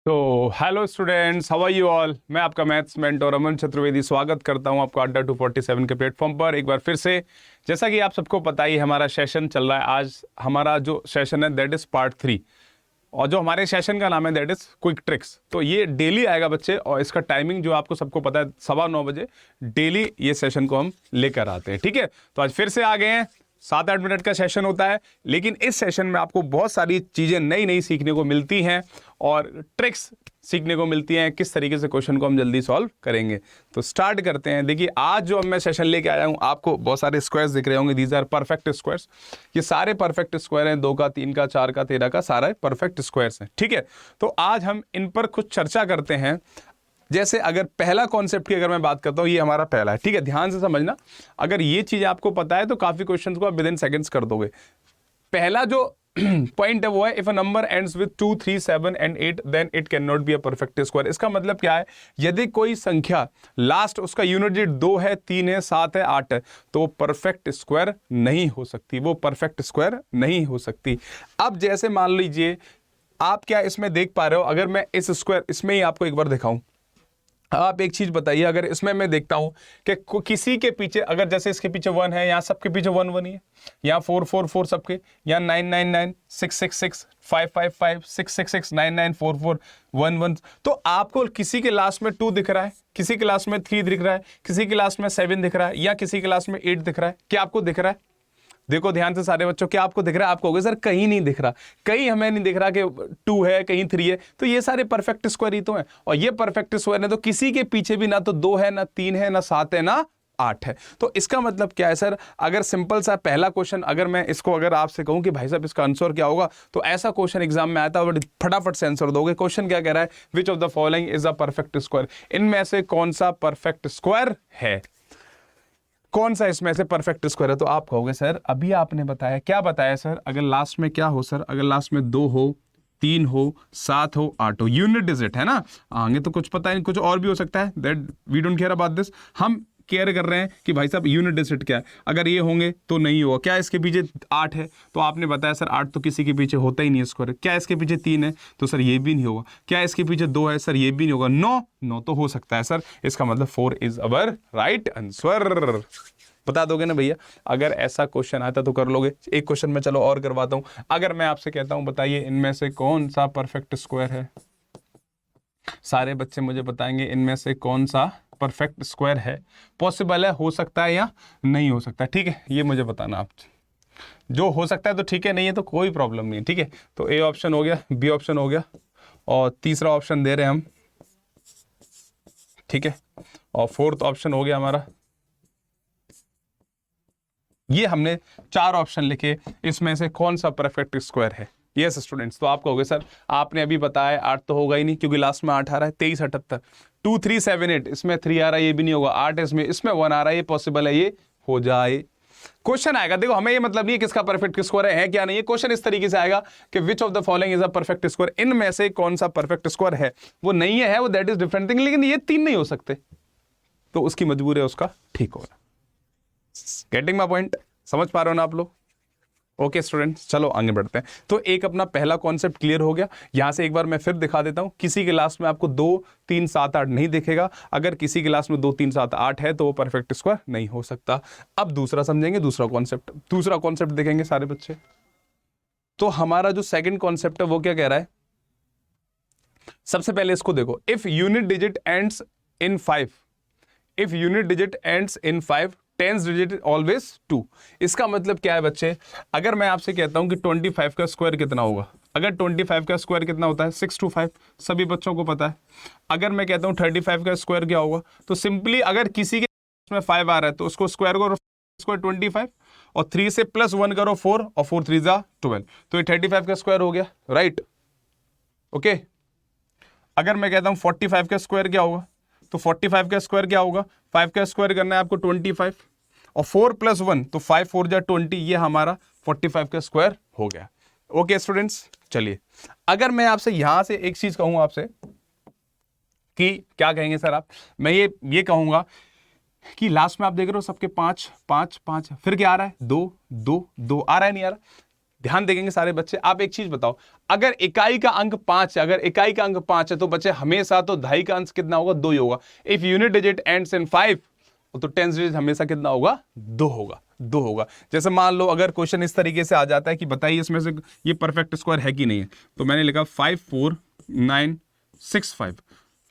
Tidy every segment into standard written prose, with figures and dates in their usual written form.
तो hello students, how are you all. मैं आपका मैथ्स मेंटर अमन चतुर्वेदी स्वागत करता हूं आपको अड्डा 247 के प्लेटफॉर्म पर एक बार फिर से। जैसा कि आप सबको पता ही हमारा सेशन चल रहा है। आज हमारा जो सेशन है दैट इज पार्ट 3 और जो हमारे सेशन का नाम है दैट इज क्विक ट्रिक्स। तो ये डेली आएगा बच्चे और इसका टाइमिंग जो आपको सबको पता है 9:15 बजे डेली ये सेशन को हम लेकर आते हैं। ठीक है, तो आज फिर से आ गए हैं। 7-8 मिनट का सेशन होता है, लेकिन इस सेशन में आपको बहुत सारी चीज़ें नई नई सीखने को मिलती हैं और ट्रिक्स सीखने को मिलती हैं किस तरीके से क्वेश्चन को हम जल्दी सॉल्व करेंगे। तो स्टार्ट करते हैं। देखिए, आज जो मैं सेशन लेके आया हूं, आपको बहुत सारे स्क्वायर्स दिख रहे होंगे। These are perfect squares. ये सारे परफेक्ट स्क्वायर हैं, 2 का, 3 का, 4 का, 13 का, सारा परफेक्ट स्क्वायर्स हैं। ठीक है, तो आज हम इन पर कुछ चर्चा करते हैं। जैसे अगर पहला कॉन्सेप्ट की अगर मैं बात करता हूं, ये हमारा पहला है। ठीक है, ध्यान से समझना। अगर ये चीज आपको पता है तो काफी क्वेश्चंस को आप विद इन सेकंड्स कर दोगे। पहला जो पॉइंट है वो है, if a number ends with 2, 3, 7 and 8 then it can not be a perfect square. इसका मतलब क्या है, यदि कोई संख्या लास्ट उसका यूनिट डिजिट 2 है, 3 है, 7 है, 8 है, तो वो परफेक्ट स्क्वायर नहीं हो सकती। वो परफेक्ट स्क्वायर नहीं हो सकती। अब जैसे मान लीजिए आप क्या इसमें देख पा रहे हो, अगर मैं इस स्क्वायर इसमें ही आपको एक बार दिखाऊं, आप एक चीज बताइए। अगर इसमें मैं देखता हूं कि किसी के पीछे, अगर जैसे इसके पीछे 1 है, यहां सबके पीछे 1 1 ही है, यहां 4 4 4 सबके, यहां 9 9 9 6 6 6 5 5 5 6 6 6 9 9 4 4 1 1। तो आपको किसी के लास्ट में 2 दिख रहा है, किसी के लास्ट में 3 दिख रहा है, किसी के लास्ट में 7 दिख रहा है, या किसी के लास्ट में 8 दिख रहा है। क्या आपको दिख रहा है? देखो ध्यान से सारे बच्चों, क्या आपको दिख रहा है? आपको होगा सर कहीं नहीं दिख रहा, कहीं हमें नहीं दिख रहा कि 2 है, कहीं 3 है। तो ये सारे परफेक्ट स्क्वायर ही तो हैं, और ये परफेक्ट स्क्वायर है तो किसी के पीछे भी ना तो 2 है, ना 3 है, ना 7 है, ना 8 है। तो इसका मतलब क्या है सर? अगर सिंपल सा पहला क्वेश्चन, अगर मैं इसको अगर आपसे कहूं कि भाई साहब इसका आंसर क्या होगा, तो ऐसा क्वेश्चन एग्जाम में आता है, फटाफट से आंसर दोगे। क्वेश्चन क्या कह रहा है? Which of the following is a perfect square. इनमें से कौन सा परफेक्ट स्क्वायर है? कौन सा इसमें से परफेक्ट स्क्वायर है? तो आप कहोगे सर अभी आपने बताया, क्या बताया सर? अगर लास्ट में क्या हो सर? अगर लास्ट में 2 हो, 3 हो, 7 हो, 8 हो, यूनिट डिजिट है ना, आगे तो कुछ पता नहीं, कुछ और भी हो सकता है, that we don't care about this. हम केयर कर रहे हैं कि भाई साहब यूनिट डिजिट क्या है। अगर ये होंगे तो नहीं होगा। क्या इसके पीछे 8 है? तो आपने बताया सर 8 तो किसी के पीछे होता ही नहीं है स्क्वायर। क्या इसके पीछे 3 है? तो सर ये भी नहीं होगा। क्या इसके पीछे 2 है? सर ये भी नहीं होगा। 9 तो हो सकता है सर। इसका मतलब 4 इज अवर राइट आंसर। बता दोगे ना भैया? अगर ऐसा क्वेश्चन आता तो कर लोगे। एक क्वेश्चन में चलो और करवाता हूं। अगर मैं आपसे कहता हूं बताइए इनमें से कौन सा परफेक्ट स्क्वायर है, सारे बच्चे मुझे बताएंगे इनमें से कौन सा परफेक्ट स्क्वायर है। पॉसिबल है, हो सकता है, या नहीं हो सकता। ठीक है, ये मुझे बताना आप। जो हो सकता है तो ठीक है, नहीं है तो कोई प्रॉब्लम नहीं है। ठीक है, तो ए ऑप्शन हो गया, बी ऑप्शन हो गया, और तीसरा ऑप्शन दे रहे हैं हम। ठीक है, और फोर्थ ऑप्शन हो गया हमारा। ये हमने 4 ऑप्शन लिखे, इसमें से कौन सा परफेक्ट स्क्वायर है। यस स्टूडेंट्स, तो आप कहोगे सर आपने अभी बताया 8 तो होगा ही नहीं, क्योंकि लास्ट में 8 आ रहा है। 23 78 2 3 7 8, इसमें 3 आ रहा है, ये भी नहीं होगा। 8 इसमें 1 आ रहा है, ये पॉसिबल है, ये हो जाए। क्वेश्चन आएगा, देखो हमें ये मतलब नहीं है किसका परफेक्ट स्क्वायर है क्या नहीं है। क्वेश्चन इस तरीके से आएगा कि which of the following is a perfect square. इनमें से कौन सा परफेक्ट स्क्वायर है? वो नहीं है, वो दैट इज डिफरेंट थिंग, लेकिन ये 3 नहीं हो सकते, तो उसकी मजबूरी है उसका ठीक होना। Getting my point? समझ पा रहे हो ना आप लोग? ओके स्टूडेंट्स, चलो आगे बढ़ते हैं। तो एक अपना पहला कॉन्सेप्ट क्लियर हो गया। यहां से एक बार मैं फिर दिखा देता हूं। किसी के लास्ट में आपको 2 3 7 8 नहीं दिखेगा। अगर किसी के लास्ट में 2 3 7 8 है तो वो परफेक्ट स्क्वायर नहीं हो सकता। अब दूसरा समझेंगे, दूसरा कॉन्सेप्ट देखेंगे सारे बच्चे। तो हमारा जो सेकंड कॉन्सेप्ट है वो क्या कह रहा है? सबसे पहले इसको देखो, if unit digit ends in 5, if unit digit ends in 5 tens digit always 2। इसका मतलब क्या है बच्चे? अगर मैं आपसे कहता हूं कि 25 का स्क्वायर कितना होगा, अगर 25 का स्क्वायर कितना होता है 625, सभी बच्चों को पता है। अगर मैं कहता हूं 35 का स्क्वायर क्या होगा, तो सिंपली अगर किसी के में 5 आ रहा है तो उसको स्क्वायर करो, स्क्वायर 25, और 3 से +1 करो 4, और 4 3 जा 12, तो ये 35 का स्क्वायर हो गया। Right, okay. अगर मैं कहता हूं 45 का स्क्वायर क्या होगा, तो 45 का स्क्वायर क्या होगा? 5 का स्क्वायर करना है आपको 25, और 4 + 1 तो 5 4 जा 20, ये हमारा 45 का स्क्वायर हो गया। ओके स्टूडेंट्स, चलिए अगर मैं आपसे यहां से एक चीज कहूंगा आपसे कि क्या कहेंगे सर आप? मैं ये कहूंगा कि लास्ट में आप देख रहे हो सबके 5 5 5, फिर क्या आ रहा है? 2 2 2 आ रहा है, नहीं आ रहा? ध्यान देंगे सारे बच्चे। आप एक चीज बताओ, अगर इकाई का अंक 5 है, अगर इकाई का अंक 5 है तो बच्चे हमेशा तो दहाई का अंक कितना होगा, 2 ही होगा। If unit digit ends in 5 तो टेंस डिजिट हमेशा कितना होगा, 2 होगा, 2 होगा। जैसे मान लो अगर क्वेश्चन इस तरीके से आ जाता है कि बताइए इसमें से ये परफेक्ट स्क्वायर है कि नहीं है, तो मैंने लिखा 5 4 9 6 5।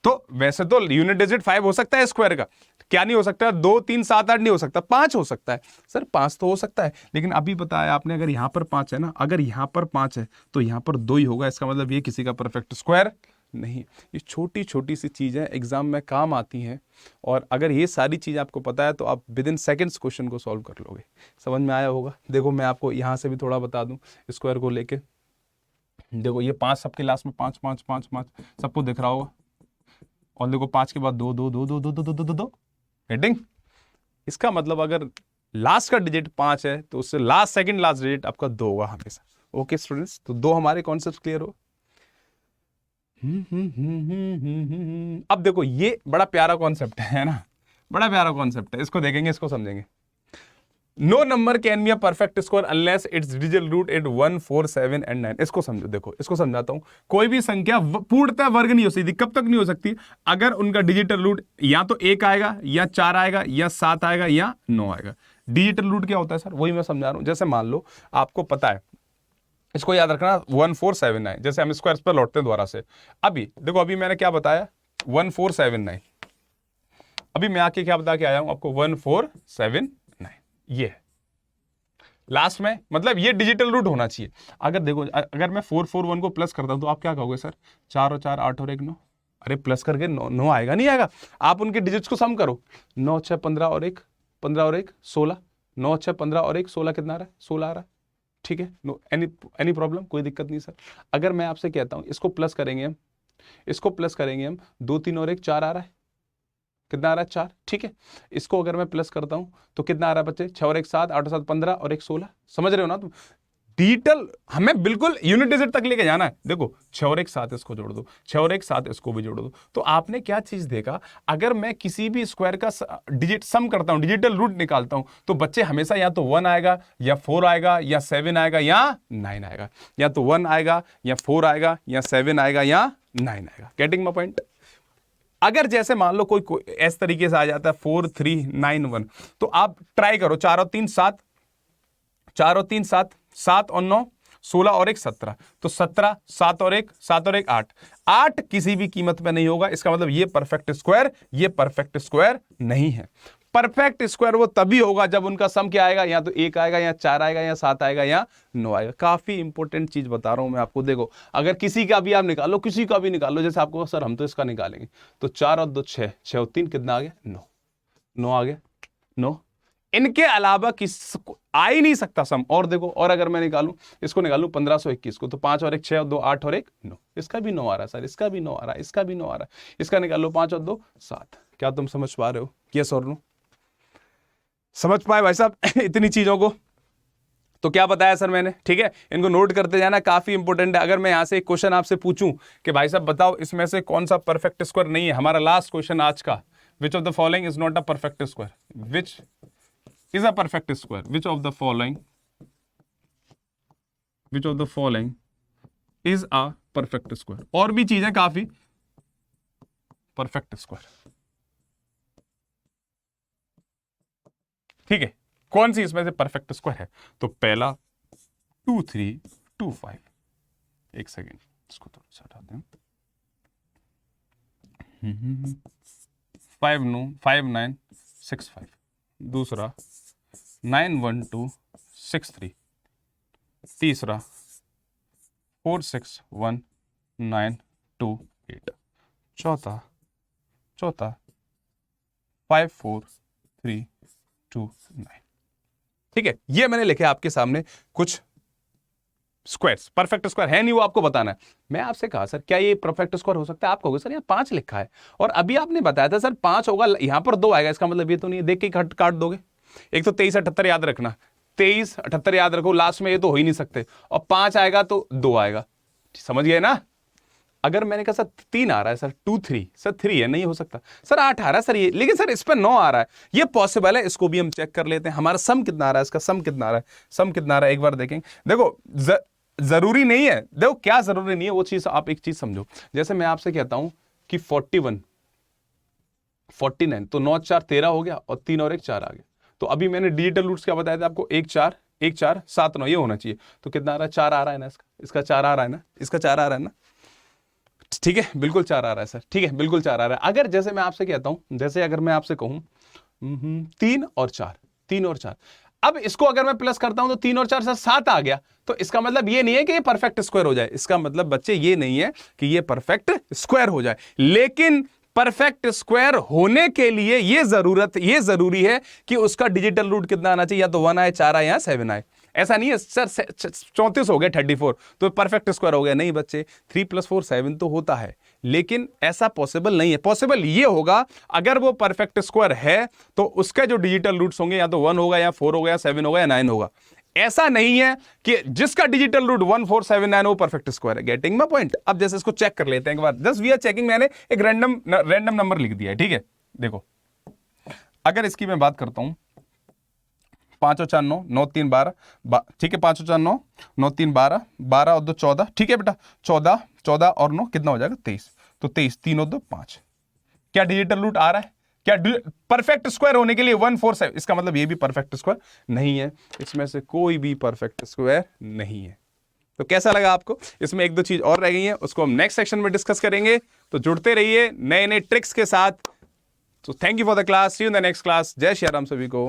तो वैसे तो यूनिट डिजिट 5 हो सकता है स्क्वायर का, क्या नहीं हो सकता, 2 3 7 8 नहीं हो सकता, 5 हो सकता है। सर 5 तो हो सकता है, लेकिन अभी बताया आपने अगर यहां पर 5 है ना, अगर यहां पर 5 है तो यहां पर 2 ही होगा, इसका मतलब ये किसी का परफेक्ट स्क्वायर नहीं। ये छोटी छोटी सी चीजें एग्जाम में काम आती हैं, और अगर ये सारी चीज आपको पता है तो आप विद इन सेकेंड्स क्वेश्चन को सॉल्व कर लोगे। समझ में आया होगा। देखो मैं आपको यहां से भी थोड़ा बता दूं स्क्वायर को लेके। देखो ये 5 सबके लास्ट में 5 5 5 5 सबको दिख रहा होगा, और देखो 5 के बाद 2 2 2 2 2 2 2 2 2। हेडिंग, इसका मतलब अगर लास्ट का डिजिट 5 है तो उससे लास्ट सेकंड लास्ट डिजिट आपका 2 होगा हमेशा। ओके स्टूडेंट्स, तो 2 हमारे कॉन्सेप्ट क्लियर हो। अब देखो ये बड़ा प्यारा कॉन्सेप्ट है ना, बड़ा प्यारा कॉन्सेप्ट है, इसको देखेंगे, इसको समझेंगे। No number can be a perfect square unless it's digital root at 1 4 7 and 9। इसको समझो, देखो इसको समझाता हूं। कोई भी संख्या पूर्णतः वर्ग नहीं हो सकती। कब तक नहीं हो सकती? अगर उनका डिजिटल रूट या तो 1 आएगा या 4 आएगा या 7 आएगा या 9 आएगा। डिजिटल रूट क्या होता है सर? वही मैं समझा रहा हूं। जैसे मान लो आपको पता है, इसको याद रखना 1 4 7 9। जैसे हम स्क्वायर पर लौटते हैं दोबारा से। अभी देखो, अभी मैंने क्या बताया 1 4 7 9। अभी मैं आके क्या बता के आया हूं आपको 1 4 7 9। ये लास्ट में मतलब ये डिजिटल रूट होना चाहिए। अगर देखो, अगर मैं 4 4 1 को प्लस करता हूं तो आप क्या कहोगे सर? 4 और 4 8 और 1 9। अरे प्लस करके 9 आएगा, नहीं आएगा। आप उनके डिजिट्स को सम करो। 9 6 15 और 1 15 और 1 16। 9 6 15 और 1 16 कितना आ रहा है? 16 आ रहा है। ठीक है, नो एनी प्रॉब्लम, कोई दिक्कत नहीं सर। अगर मैं आपसे कहता हूं इसको प्लस करेंगे हम, इसको प्लस करेंगे हम, 2 3 और 1 4 आ रहा है। कितना आ रहा है? 4। ठीक है, इसको अगर मैं प्लस करता हूं तो कितना आ रहा है बच्चे? 6 और 1 7, 8 और 7 15 और 1 16। समझ रहे हो ना तुम? डिजिटल हमें बिल्कुल यूनिट डिजिट तक लेके जाना है। देखो 6 और 1 7 इसको जोड़ दो, 6 और 1 7 इसको भी जोड़ दो। तो आपने क्या चीज देखा? अगर मैं किसी भी स्क्वायर का डिजिट सम करता हूं, डिजिटल रूट निकालता हूं, तो बच्चे हमेशा या तो 1 आएगा या 4 आएगा या 7 आएगा या 9 आएगा। या तो 1 आएगा या 4 आएगा या 7 आएगा या 9 आएगा। Getting my point? अगर जैसे मान लो कोई इस तरीके से आ जाता है 4 3 9 1, तो आप ट्राई करो 4 और 3 7, 4 और 3 7, 7 और 9 16 और 1 17। तो 17, 7 और 1 7 और 1 8। 8 किसी भी कीमत पे नहीं होगा। इसका मतलब ये परफेक्ट स्क्वायर, ये परफेक्ट स्क्वायर नहीं है। परफेक्ट स्क्वायर वो तभी होगा जब उनका सम क्या आएगा? या तो 1 आएगा या 4 आएगा या 7 आएगा या 9 आएगा। काफी इंपॉर्टेंट चीज बता रहा हूं मैं आपको। देखो अगर किसी का भी आप निकालो, किसी का भी निकालो, जैसे आपको सर हम तो इसका निकालेंगे, तो 4 और 2 6, 6 और 3 कितना आ गया? 9। 9 आ गया, 9। इनके अलावा किस आ ही नहीं सकता सम। और देखो, और अगर मैं निकालूं, इसको निकालूं 1521 को, तो 5 और 1 6 और 2 8 और 1 9। इसका भी 9 आ रहा है सर, इसका भी 9 आ रहा है, इसका भी 9 आ रहा है। इसका निकाल लो 5 और 2 7। क्या तुम समझ पा रहे हो? यस और नो? समझ पाए भाई साहब इतनी चीजों को? तो क्या बताया सर मैंने? ठीक है, इनको नोट करते जाना, काफी इंपॉर्टेंट है। अगर मैं यहां से एक क्वेश्चन आपसे पूछूं कि भाई साहब बताओ इसमें से कौन सा परफेक्ट स्क्वायर नहीं है, हमारा लास्ट क्वेश्चन आज का, which of the following is not a perfect square, which is a perfect square, which of the following is a perfect square. और भी चीजें काफी, परफेक्ट स्क्वायर, ठीक है, कौन सी इसमें से परफेक्ट स्क्वायर है? तो पहला 2 3 2 5। एक सेकेंड, इसको थोड़ा सा हटाते हैं। 5 9 6 5। दूसरा 9 1 2 6 3। तीसरा 4 6 1 9 2 8। चौथा 5 4 3 2 9। ठीक है, ये मैंने लिखे आपके सामने कुछ स्क्वायर्स। परफेक्ट स्क्वायर है नहीं, वो आपको बताना है। मैं आपसे कहा सर क्या ये परफेक्ट स्क्वायर हो सकता है? आप कहोगे सर यहाँ 5 लिखा है, और अभी आपने बताया था सर 5 होगा, यहाँ पर 2 आएगा। इसका मतलब ये तो नहीं है, देख के काट दोगे। एक तो 23 78 याद रखना, 23 78 याद रखो, लास्ट में ये तो हो ही नहीं सकते। और 5 आएगा तो 2 आएगा। समझ गए ना? अगर मैंने कहा सर 3 आ रहा है सर, 2 3 सर 3 है, नहीं हो सकता सर, 8 आ रहा है सर ये, लेकिन सर इस पर 9 आ रहा है, ये पॉसिबल है, इसको भी हम चेक कर लेते हैं। हमारा सम कितना आ रहा है, इसका सम कितना आ रहा है, सम कितना आ रहा है एक बार देखेंगे। देखो जरूरी नहीं है, देखो क्या जरूरी नहीं है वो चीज, आप एक चीज समझो, जैसे मैं आपसे कहता हूं कि 41 49, तो 9 4 13 हो गया और 3 और 1 4 आ गया। तो अभी मैंने डिजिटल रूट्स क्या बताया था आपको, 1 4 1 4 7 9 ये होना चाहिए। तो कितना आ रहा है, 4 आ रहा है ना, इसका 4 आ रहा है ना, इसका 4 आ रहा है ना, ठीक है बिल्कुल 4 आ रहा है सर, ठीक है बिल्कुल 4 आ रहा है। अगर जैसे मैं आपसे कहता हूं, जैसे अगर मैं आपसे कहूं 3 और 4, 3 और 4, अब इसको अगर मैं प्लस करता हूं तो 3 और 4 से 7 आ गया, तो इसका मतलब ये नहीं है कि ये परफेक्ट स्क्वायर हो जाए, इसका मतलब बच्चे ये नहीं है कि ये परफेक्ट स्क्वायर हो जाए, लेकिन परफेक्ट स्क्वायर होने के लिए ये जरूरी है कि उसका डिजिटल रूट कितना आना चाहिए, या तो 1 आए, 4 आए या 7 आए। ऐसा नहीं है सर 34 हो गया 34 तो परफेक्ट स्क्वायर हो गया, नहीं बच्चे, 3 + 4 7 तो होता है, लेकिन ऐसा पॉसिबल नहीं है। पॉसिबल ये होगा अगर वो परफेक्ट स्क्वायर है तो उसके जो डिजिटल रूट्स होंगे या तो 1 होगा या 4 होगा या 7 होगा या 9 होगा। ऐसा नहीं है कि जिसका डिजिटल रूट 1 4 7 9 वो परफेक्ट स्क्वायर है। Getting my point. अब जैसे इसको चेक कर लेते हैं एक बार, जस्ट वी आर चेकिंग, मैंने एक रैंडम नंबर लिख दिया है, ठीक है। देखो अगर इसकी मैं बात करता हूं 5 और 4 9 9 3 12, ठीक है 5 और 4 9 9 3 12 12 और 2 14, ठीक है बेटा 14 14 और 9 कितना हो जाएगा 23, तो 23 3 और 2 5। क्या डिजिटल रूट आ रहा है, क्या परफेक्ट स्क्वायर होने के लिए 1 4 7, इसका मतलब ये भी परफेक्ट स्क्वायर नहीं है, इसमें से कोई भी परफेक्ट स्क्वायर नहीं है। तो कैसा लगा आपको, इसमें 1 2 चीज और रह गई है, उसको हम नेक्स्ट सेक्शन में डिस्कस करेंगे। तो जुड़ते रहिए नए नए ट्रिक्स के साथ। तो thank you for the class, see you in the next class. जय श्री राम सभी को।